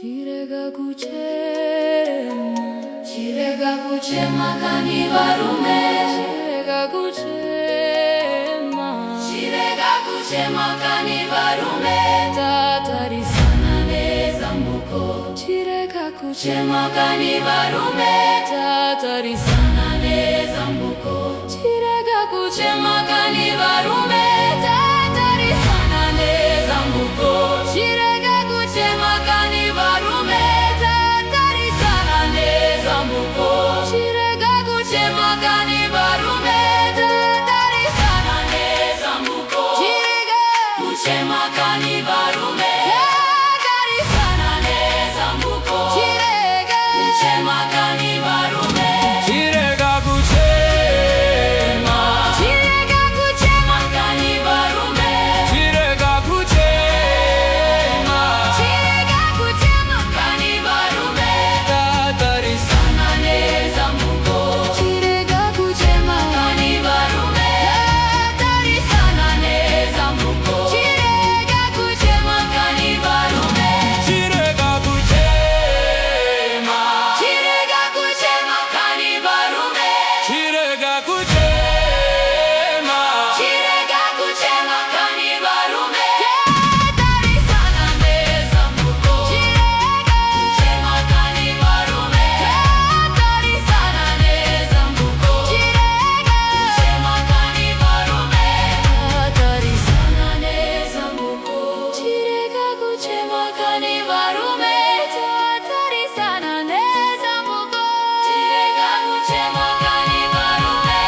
Chirega kuchema, chirega kuchema kani varume. Chirega kuchema, chirega kuchema kani varume. Tatari sana neza mbuko. Chirega kuchema kani varume. Tatari sana neza mbuko. Chirega kuchema kani varume. Tatari sana neza mbuko. Chirega kuchema kani varume. Tatari sana neza mbuko. Chirega kuchema kani varume. Tatari sana neza mbuko. Chirega kuchema kani varume. Tatari sana neza mbuko. Chirega kuchema kani varume. Chirega kuchema, Chirega kuchema kani varume. chirega kuchema, Chirega kuchema kani varume. tatari Sana neza mbuko. Chirega kuchema kani varume. Tatari sana neza mbuko. Chirega kuchema kani varume. chirega kuchema, Chirega kuchema kani varume. chirega kuchema, Chirega kuchema kani varume. Tatari sana neza mbuko. Chirega kuchema kani varume. Tatari sana neza mbuko. Chirega kuchema kani varume. Tatari sana neza mbuko. Chirega kuchema kani varume. Tatari sana neza mbuko. Chirega kuchema kani varume.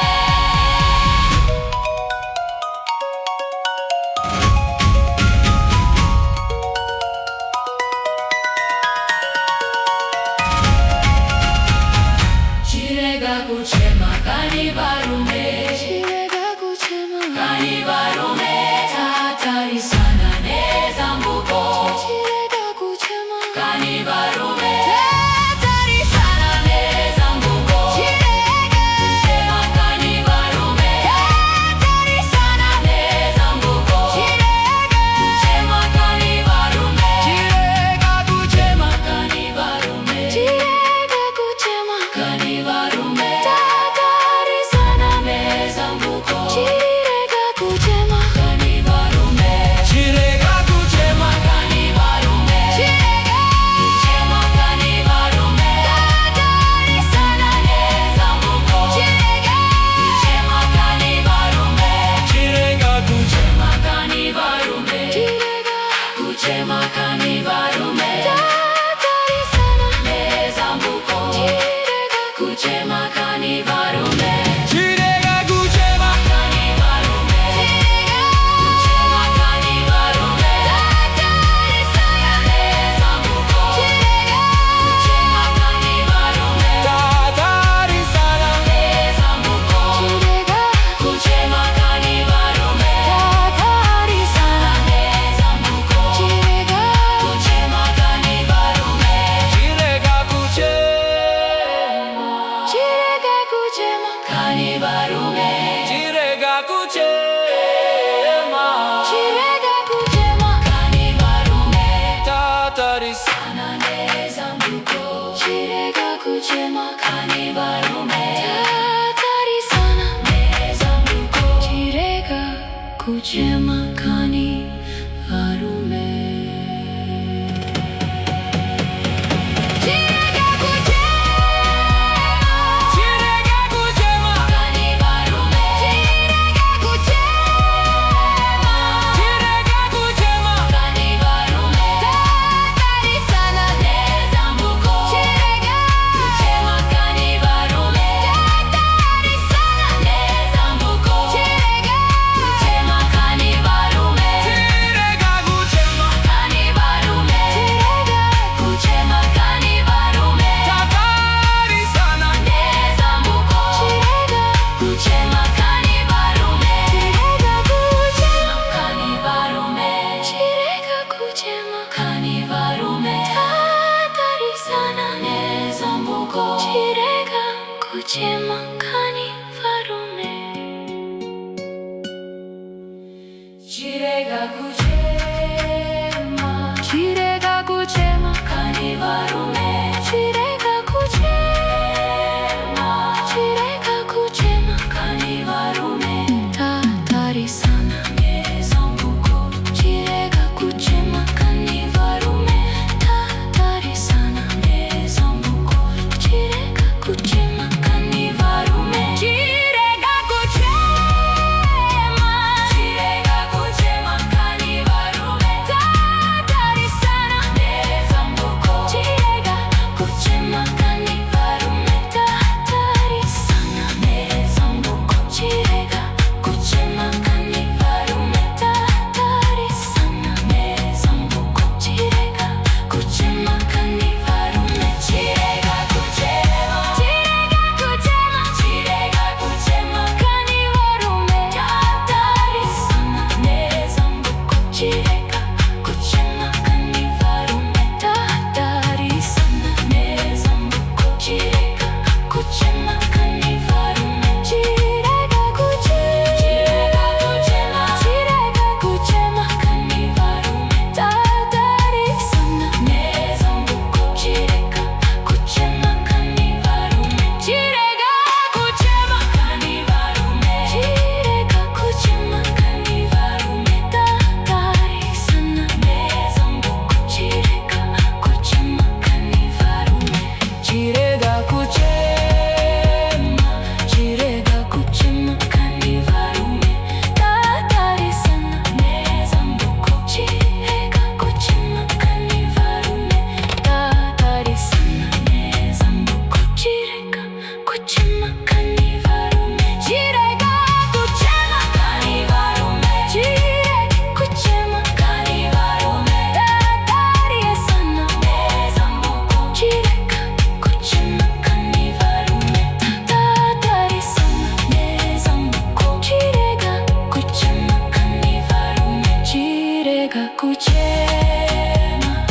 Chirega kuchema kani varume. Chirega kuchema kani varume. Tatari sana neza mbuko. Chirega kuchema kani varume. Tatari sana neza mbuko. Chirega kuchema kani varume. Tatari sana neza mbuko. Chirega kuchema kani varume. chirega kuchema, Kani varume. Chirega kuchema kani varume. Tatari sana neza mbuko. Chirega kuchema kani varume. chirega kuchema, Kani varume. Chirega kuchema kani varume. Tatari sana neza mbuko. Chirega kuchema kani varume. chirega kuchema, Kani varume. Chirega kuchema kani varume. Tatari sana neza mbuko. Chirega kuchema kani varume. chirega kuchema, Kani varume. Chirega kuchema kani varume. Tatari sana neza mbuko. Chirega kuchema kani varume. tatari sana, Neza mbuko. Chirega kuchema kani varume. Tatari sana neza mbuko. Chirega kuchema kani varume. chirega kuchema, Chirega kuchema kani varume. chirega kuchema, Chirega kuchema kani varume. tatari sana. Sana neza mbuko. Chirega kuchema kani varume. Tatari sana neza mbuko. Chirega kuchema kani varume. Chirega kuchema, Chirega kuchema, kani varume. Chirega kuchema, chirega kuchema, kani varume. Tatari sana neza mbuko. Chirega kuchema kani varume. Tatari sana neza mbuko. Chirega kuchema kani varume. chirega kuchema, Kani varume. Chirega kuchema kani varume. tatari sana. Neza mbuko. Chirega kuchema kani varume. Chirega kuchema kani varume. Chirega kuchema kani varume. Tatari sana neza mbuko. Chirega kuchema kani varume. Chirega kuchema, chirega kuchema kani kuchema.